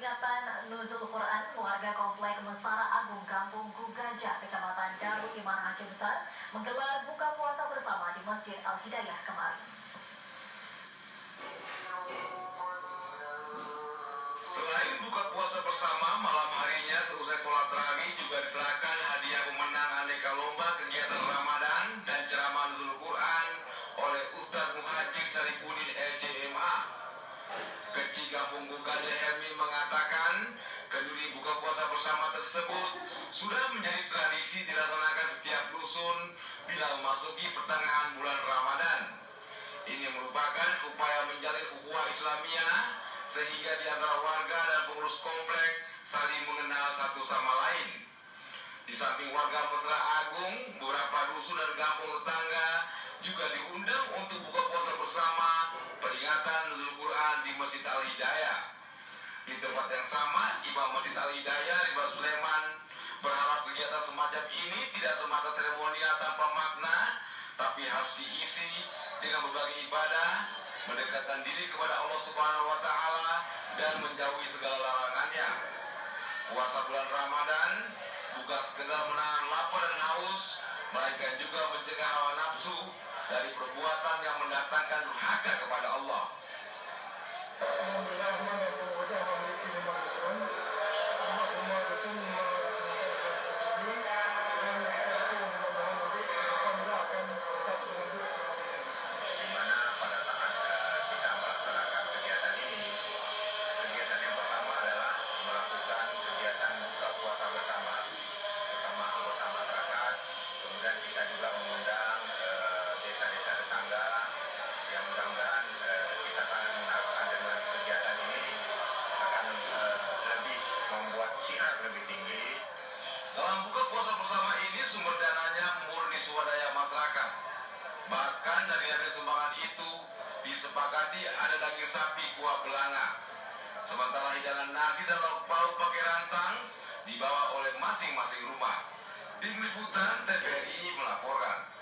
peringatan Nuzul Quran, warga komplek Mesara Agung Kampung Gugajah, Kecamatan Darul Iman Aceh Besar, menggelar buka puasa bersama di Masjid Al-Hidayah kemarin. Selain buka puasa bersama, malam harinya seusai sholat tarawih juga diserahkan hadiah pemenang aneka lomba kegiatan Ramadan dan ceramah Nuzul Quran oleh Ustadz Muhajir Saripudin LCMA. Kecil Kampung Gugajah Hermin mengatakan, kenduri buka puasa bersama tersebut sudah menjadi tradisi dilaksanakan setiap dusun bila memasuki pertengahan bulan Ramadan. Ini merupakan upaya menjalin ukhuwah Islamiyah sehingga di antara warga dan pengurus komplek saling mengenal satu sama lain. Di samping warga Mesara Agung, beberapa dusun dan kampung tetangga juga diundang untuk buka puasa bersama peringatan Nuzul Quran di Masjid Al-Hidayah. Di tempat yang sama, Imam Masjid Al-Hidayah Ridwan Sulaiman berharap kegiatan semacam ini tidak semata seremonial tanpa makna, tapi harus diisi dengan berbagai ibadah, mendekatkan diri kepada Allah Subhanahu wa Ta'ala, dan menjauhi segala larangannya. Puasa bulan Ramadan bukan sekedar menahan lapar dan haus, melainkan juga mencegah hawa nafsu dari perbuatan yang mendatangkan durhaka kepada Allah. Dalam buka puasa bersama ini sumber dananya murni swadaya masyarakat. Bahkan dari hasil sumbangan itu disepakati ada daging sapi kuah belanga. Sementara hidangan nasi dan lauk pauk pakai rantang dibawa oleh masing-masing rumah. Tim Liputan TVRI melaporkan.